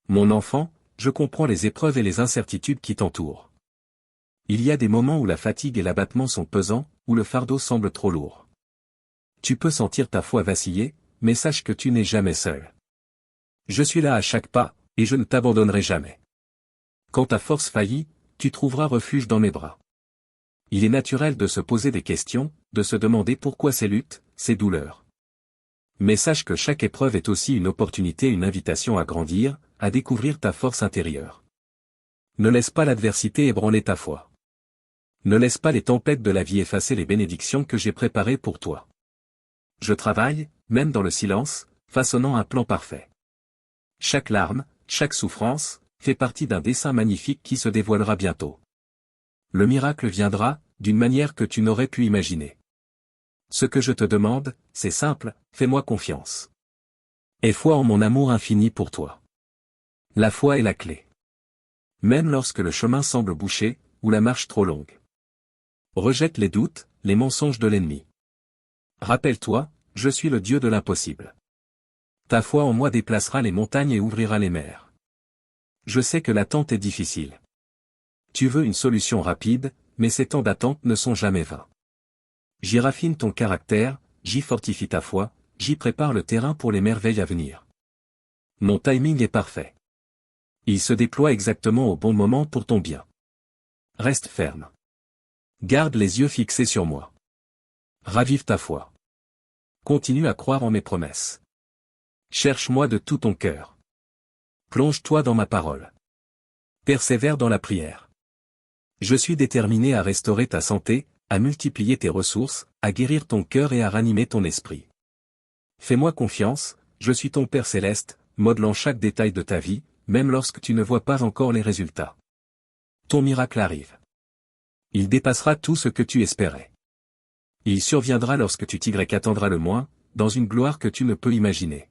Mon enfant, je comprends les épreuves et les incertitudes qui t'entourent. Il y a des moments où la fatigue et l'abattement sont pesants, où le fardeau semble trop lourd. Tu peux sentir ta foi vaciller, mais sache que tu n'es jamais seul. Je suis là à chaque pas, et je ne t'abandonnerai jamais. Quand ta force faillit, tu trouveras refuge dans mes bras. Il est naturel de se poser des questions, de se demander pourquoi ces luttes, ces douleurs. Mais sache que chaque épreuve est aussi une opportunité, une invitation à grandir, à découvrir ta force intérieure. Ne laisse pas l'adversité ébranler ta foi. Ne laisse pas les tempêtes de la vie effacer les bénédictions que j'ai préparées pour toi. Je travaille, même dans le silence, façonnant un plan parfait. Chaque larme, chaque souffrance, fait partie d'un dessein magnifique qui se dévoilera bientôt. Le miracle viendra, d'une manière que tu n'aurais pu imaginer. Ce que je te demande, c'est simple, fais-moi confiance. Aie foi en mon amour infini pour toi. La foi est la clé. Même lorsque le chemin semble bouché, ou la marche trop longue. Rejette les doutes, les mensonges de l'ennemi. Rappelle-toi, je suis le Dieu de l'impossible. Ta foi en moi déplacera les montagnes et ouvrira les mers. Je sais que l'attente est difficile. Tu veux une solution rapide, mais ces temps d'attente ne sont jamais vains. J'y raffine ton caractère, j'y fortifie ta foi, j'y prépare le terrain pour les merveilles à venir. Mon timing est parfait. Il se déploie exactement au bon moment pour ton bien. Reste ferme. Garde les yeux fixés sur moi. Ravive ta foi. Continue à croire en mes promesses. Cherche-moi de tout ton cœur. Plonge-toi dans ma parole. Persévère dans la prière. Je suis déterminé à restaurer ta santé, à multiplier tes ressources, à guérir ton cœur et à ranimer ton esprit. Fais-moi confiance, je suis ton Père céleste, modelant chaque détail de ta vie, même lorsque tu ne vois pas encore les résultats. Ton miracle arrive. Il dépassera tout ce que tu espérais. Il surviendra lorsque tu t'attendras le moins, dans une gloire que tu ne peux imaginer.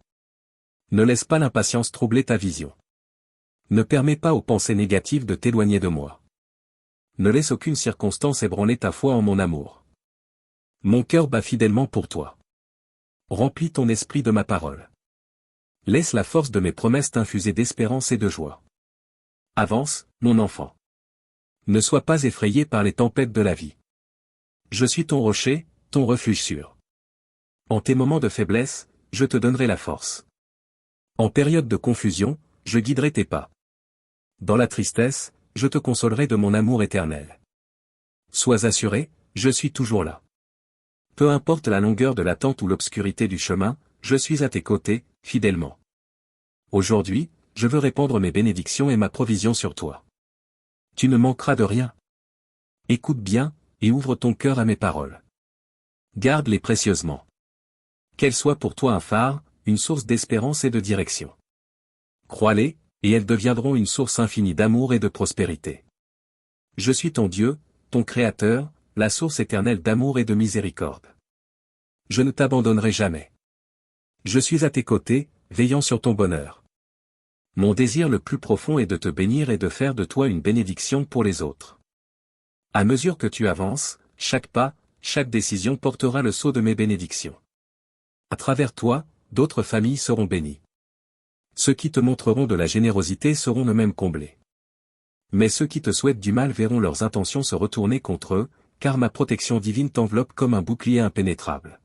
Ne laisse pas l'impatience troubler ta vision. Ne permets pas aux pensées négatives de t'éloigner de moi. Ne laisse aucune circonstance ébranler ta foi en mon amour. Mon cœur bat fidèlement pour toi. Remplis ton esprit de ma parole. Laisse la force de mes promesses t'infuser d'espérance et de joie. Avance, mon enfant. Ne sois pas effrayé par les tempêtes de la vie. Je suis ton rocher, ton refuge sûr. En tes moments de faiblesse, je te donnerai la force. En période de confusion, je guiderai tes pas. Dans la tristesse, je te consolerai de mon amour éternel. Sois assuré, je suis toujours là. Peu importe la longueur de l'attente ou l'obscurité du chemin, je suis à tes côtés, fidèlement. Aujourd'hui, je veux répandre mes bénédictions et ma provision sur toi. Tu ne manqueras de rien. Écoute bien, et ouvre ton cœur à mes paroles. Garde-les précieusement. Qu'elles soient pour toi un phare, une source d'espérance et de direction. Crois-les, et elles deviendront une source infinie d'amour et de prospérité. Je suis ton Dieu, ton Créateur, la source éternelle d'amour et de miséricorde. Je ne t'abandonnerai jamais. Je suis à tes côtés, veillant sur ton bonheur. Mon désir le plus profond est de te bénir et de faire de toi une bénédiction pour les autres. À mesure que tu avances, chaque pas, chaque décision portera le sceau de mes bénédictions. À travers toi, d'autres familles seront bénies. Ceux qui te montreront de la générosité seront eux-mêmes comblés. Mais ceux qui te souhaitent du mal verront leurs intentions se retourner contre eux, car ma protection divine t'enveloppe comme un bouclier impénétrable.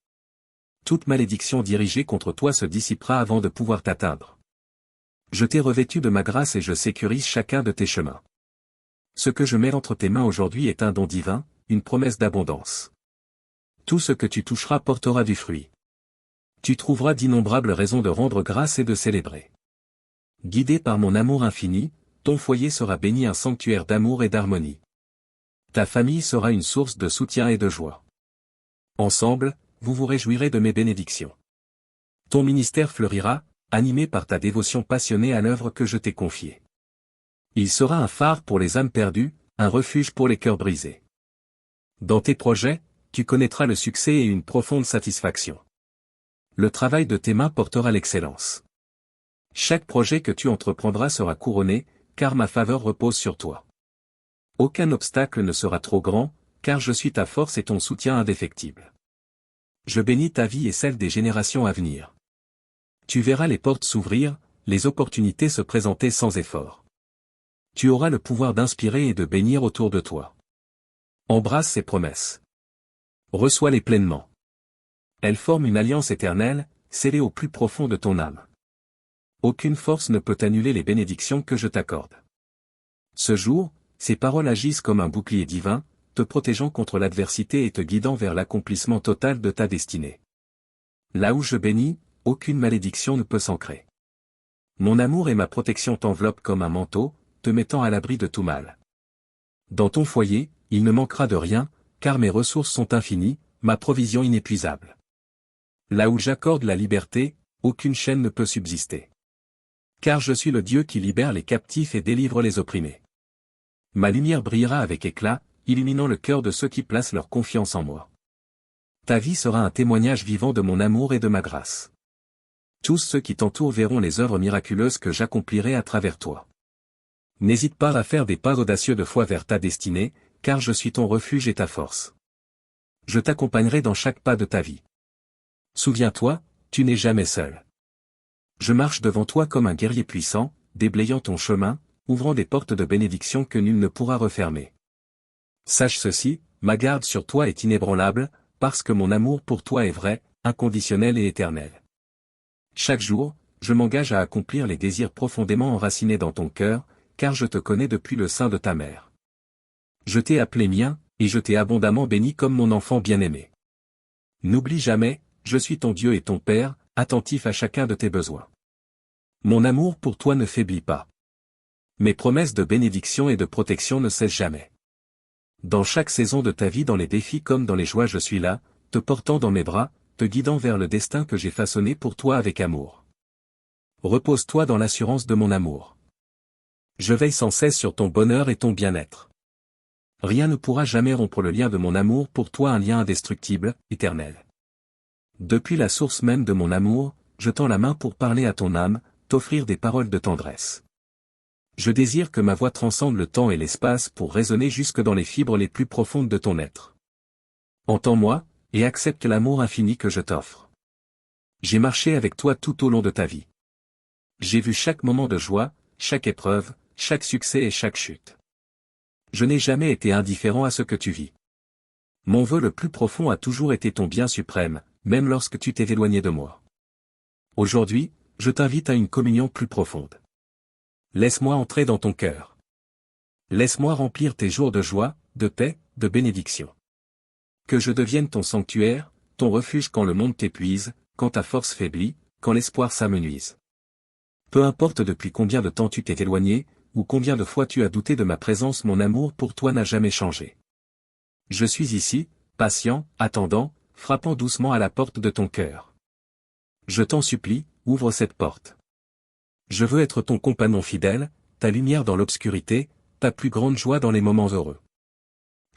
Toute malédiction dirigée contre toi se dissipera avant de pouvoir t'atteindre. Je t'ai revêtu de ma grâce et je sécurise chacun de tes chemins. Ce que je mets entre tes mains aujourd'hui est un don divin, une promesse d'abondance. Tout ce que tu toucheras portera du fruit. Tu trouveras d'innombrables raisons de rendre grâce et de célébrer. Guidé par mon amour infini, ton foyer sera béni, un sanctuaire d'amour et d'harmonie. Ta famille sera une source de soutien et de joie. Ensemble, vous vous réjouirez de mes bénédictions. Ton ministère fleurira, animé par ta dévotion passionnée à l'œuvre que je t'ai confiée. Il sera un phare pour les âmes perdues, un refuge pour les cœurs brisés. Dans tes projets, tu connaîtras le succès et une profonde satisfaction. Le travail de tes mains portera l'excellence. Chaque projet que tu entreprendras sera couronné, car ma faveur repose sur toi. Aucun obstacle ne sera trop grand, car je suis ta force et ton soutien indéfectible. Je bénis ta vie et celle des générations à venir. Tu verras les portes s'ouvrir, les opportunités se présentaient sans effort. Tu auras le pouvoir d'inspirer et de bénir autour de toi. Embrasse ces promesses. Reçois-les pleinement. Elles forment une alliance éternelle, scellée au plus profond de ton âme. Aucune force ne peut annuler les bénédictions que je t'accorde. Ce jour, ces paroles agissent comme un bouclier divin, te protégeant contre l'adversité et te guidant vers l'accomplissement total de ta destinée. Là où je bénis, aucune malédiction ne peut s'ancrer. Mon amour et ma protection t'enveloppent comme un manteau, te mettant à l'abri de tout mal. Dans ton foyer, il ne manquera de rien, car mes ressources sont infinies, ma provision inépuisable. Là où j'accorde la liberté, aucune chaîne ne peut subsister. Car je suis le Dieu qui libère les captifs et délivre les opprimés. Ma lumière brillera avec éclat, illuminant le cœur de ceux qui placent leur confiance en moi. Ta vie sera un témoignage vivant de mon amour et de ma grâce. Tous ceux qui t'entourent verront les œuvres miraculeuses que j'accomplirai à travers toi. N'hésite pas à faire des pas audacieux de foi vers ta destinée, car je suis ton refuge et ta force. Je t'accompagnerai dans chaque pas de ta vie. Souviens-toi, tu n'es jamais seul. Je marche devant toi comme un guerrier puissant, déblayant ton chemin, ouvrant des portes de bénédiction que nul ne pourra refermer. Sache ceci, ma garde sur toi est inébranlable, parce que mon amour pour toi est vrai, inconditionnel et éternel. Chaque jour, je m'engage à accomplir les désirs profondément enracinés dans ton cœur, car je te connais depuis le sein de ta mère. Je t'ai appelé mien, et je t'ai abondamment béni comme mon enfant bien-aimé. N'oublie jamais, je suis ton Dieu et ton Père, attentif à chacun de tes besoins. Mon amour pour toi ne faiblit pas. Mes promesses de bénédiction et de protection ne cessent jamais. Dans chaque saison de ta vie, dans les défis comme dans les joies, je suis là, te portant dans mes bras, te guidant vers le destin que j'ai façonné pour toi avec amour. Repose-toi dans l'assurance de mon amour. Je veille sans cesse sur ton bonheur et ton bien-être. Rien ne pourra jamais rompre le lien de mon amour pour toi, un lien indestructible, éternel. Depuis la source même de mon amour, je tends la main pour parler à ton âme, t'offrir des paroles de tendresse. Je désire que ma voix transcende le temps et l'espace pour résonner jusque dans les fibres les plus profondes de ton être. Entends-moi, et accepte l'amour infini que je t'offre. J'ai marché avec toi tout au long de ta vie. J'ai vu chaque moment de joie, chaque épreuve, chaque succès et chaque chute. Je n'ai jamais été indifférent à ce que tu vis. Mon vœu le plus profond a toujours été ton bien suprême, même lorsque tu t'es éloigné de moi. Aujourd'hui, je t'invite à une communion plus profonde. Laisse-moi entrer dans ton cœur. Laisse-moi remplir tes jours de joie, de paix, de bénédiction. Que je devienne ton sanctuaire, ton refuge quand le monde t'épuise, quand ta force faiblit, quand l'espoir s'amenuise. Peu importe depuis combien de temps tu t'es éloigné, ou combien de fois tu as douté de ma présence, mon amour pour toi n'a jamais changé. Je suis ici, patient, attendant, frappant doucement à la porte de ton cœur. Je t'en supplie, ouvre cette porte. Je veux être ton compagnon fidèle, ta lumière dans l'obscurité, ta plus grande joie dans les moments heureux.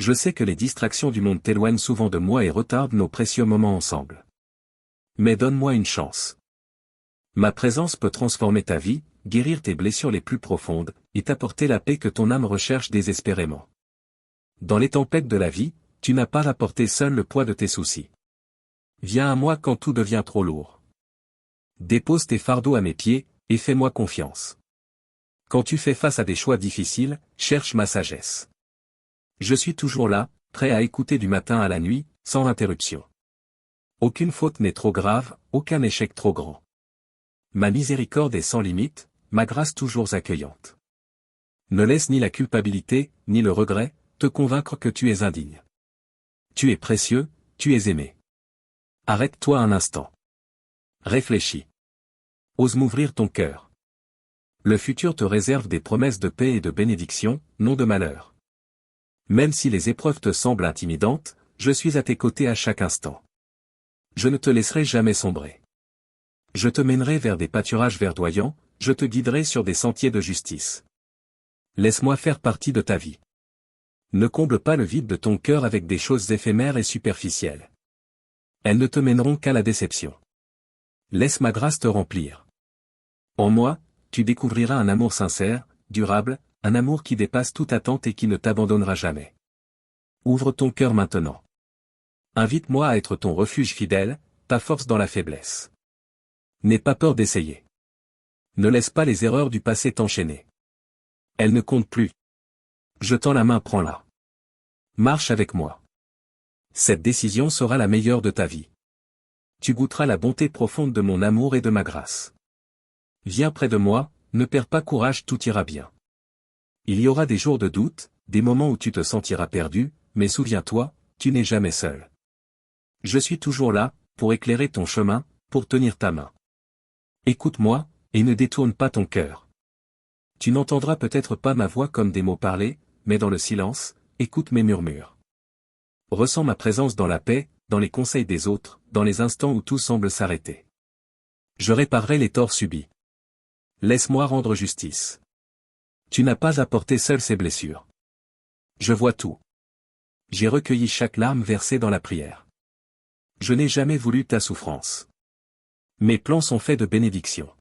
Je sais que les distractions du monde t'éloignent souvent de moi et retardent nos précieux moments ensemble. Mais donne-moi une chance. Ma présence peut transformer ta vie, guérir tes blessures les plus profondes, et t'apporter la paix que ton âme recherche désespérément. Dans les tempêtes de la vie, tu n'as pas à porter seul le poids de tes soucis. Viens à moi quand tout devient trop lourd. Dépose tes fardeaux à mes pieds, et fais-moi confiance. Quand tu fais face à des choix difficiles, cherche ma sagesse. Je suis toujours là, prêt à écouter du matin à la nuit, sans interruption. Aucune faute n'est trop grave, aucun échec trop grand. Ma miséricorde est sans limite, ma grâce toujours accueillante. Ne laisse ni la culpabilité, ni le regret, te convaincre que tu es indigne. Tu es précieux, tu es aimé. Arrête-toi un instant. Réfléchis. Ose m'ouvrir ton cœur. Le futur te réserve des promesses de paix et de bénédiction, non de malheur. Même si les épreuves te semblent intimidantes, je suis à tes côtés à chaque instant. Je ne te laisserai jamais sombrer. Je te mènerai vers des pâturages verdoyants, je te guiderai sur des sentiers de justice. Laisse-moi faire partie de ta vie. Ne comble pas le vide de ton cœur avec des choses éphémères et superficielles. Elles ne te mèneront qu'à la déception. Laisse ma grâce te remplir. En moi, tu découvriras un amour sincère, durable, un amour qui dépasse toute attente et qui ne t'abandonnera jamais. Ouvre ton cœur maintenant. Invite-moi à être ton refuge fidèle, ta force dans la faiblesse. N'aie pas peur d'essayer. Ne laisse pas les erreurs du passé t'enchaîner. Elles ne comptent plus. Je tends la main, prends-la. Marche avec moi. Cette décision sera la meilleure de ta vie. Tu goûteras la bonté profonde de mon amour et de ma grâce. Viens près de moi, ne perds pas courage, tout ira bien. Il y aura des jours de doute, des moments où tu te sentiras perdu, mais souviens-toi, tu n'es jamais seul. Je suis toujours là, pour éclairer ton chemin, pour tenir ta main. Écoute-moi, et ne détourne pas ton cœur. Tu n'entendras peut-être pas ma voix comme des mots parlés, mais dans le silence, écoute mes murmures. Ressens ma présence dans la paix, dans les conseils des autres, dans les instants où tout semble s'arrêter. Je réparerai les torts subis. Laisse-moi rendre justice. Tu n'as pas à porter seul ces blessures. Je vois tout. J'ai recueilli chaque larme versée dans la prière. Je n'ai jamais voulu ta souffrance. Mes plans sont faits de bénédictions.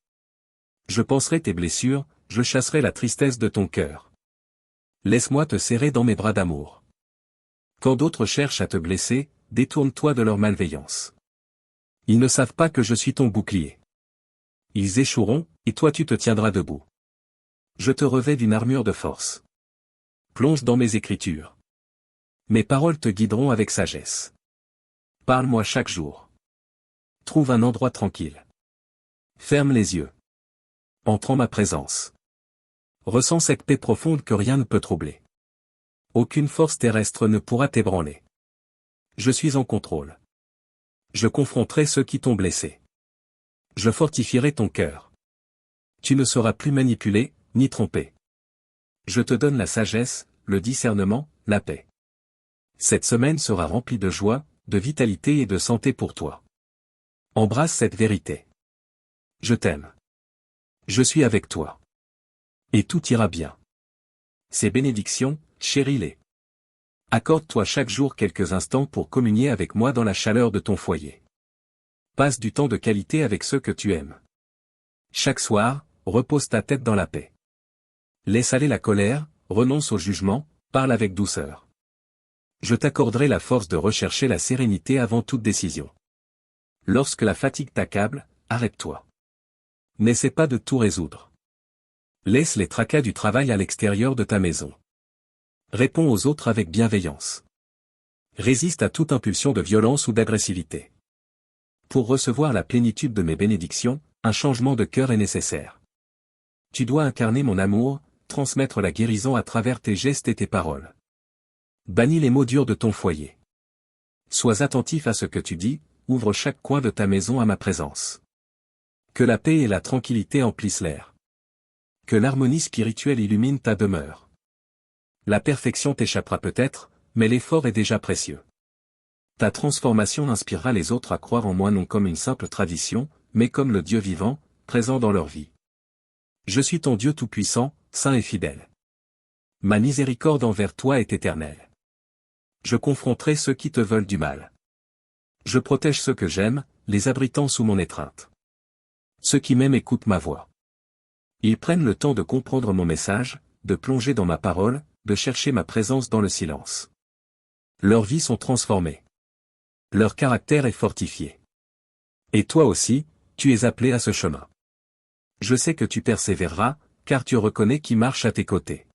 Je panserai tes blessures, je chasserai la tristesse de ton cœur. Laisse-moi te serrer dans mes bras d'amour. Quand d'autres cherchent à te blesser, détourne-toi de leur malveillance. Ils ne savent pas que je suis ton bouclier. Ils échoueront, et toi tu te tiendras debout. Je te revêts d'une armure de force. Plonge dans mes écritures. Mes paroles te guideront avec sagesse. Parle-moi chaque jour. Trouve un endroit tranquille. Ferme les yeux. Entre en ma présence. Ressens cette paix profonde que rien ne peut troubler. Aucune force terrestre ne pourra t'ébranler. Je suis en contrôle. Je confronterai ceux qui t'ont blessé. Je fortifierai ton cœur. Tu ne seras plus manipulé, ni trompé. Je te donne la sagesse, le discernement, la paix. Cette semaine sera remplie de joie, de vitalité et de santé pour toi. Embrasse cette vérité. Je t'aime. Je suis avec toi. Et tout ira bien. Ces bénédictions, chéris-les. Accorde-toi chaque jour quelques instants pour communier avec moi dans la chaleur de ton foyer. Passe du temps de qualité avec ceux que tu aimes. Chaque soir, repose ta tête dans la paix. Laisse aller la colère, renonce au jugement, parle avec douceur. Je t'accorderai la force de rechercher la sérénité avant toute décision. Lorsque la fatigue t'accable, arrête-toi. N'essaie pas de tout résoudre. Laisse les tracas du travail à l'extérieur de ta maison. Réponds aux autres avec bienveillance. Résiste à toute impulsion de violence ou d'agressivité. Pour recevoir la plénitude de mes bénédictions, un changement de cœur est nécessaire. Tu dois incarner mon amour, transmettre la guérison à travers tes gestes et tes paroles. Bannis les mots durs de ton foyer. Sois attentif à ce que tu dis, ouvre chaque coin de ta maison à ma présence. Que la paix et la tranquillité emplissent l'air. Que l'harmonie spirituelle illumine ta demeure. La perfection t'échappera peut-être, mais l'effort est déjà précieux. Ta transformation inspirera les autres à croire en moi non comme une simple tradition, mais comme le Dieu vivant, présent dans leur vie. Je suis ton Dieu tout-puissant, saint et fidèle. Ma miséricorde envers toi est éternelle. Je confronterai ceux qui te veulent du mal. Je protège ceux que j'aime, les abritant sous mon étreinte. Ceux qui m'aiment écoutent ma voix. Ils prennent le temps de comprendre mon message, de plonger dans ma parole, de chercher ma présence dans le silence. Leurs vies sont transformées. Leur caractère est fortifié. Et toi aussi, tu es appelé à ce chemin. Je sais que tu persévéreras, car tu reconnais qui marche à tes côtés.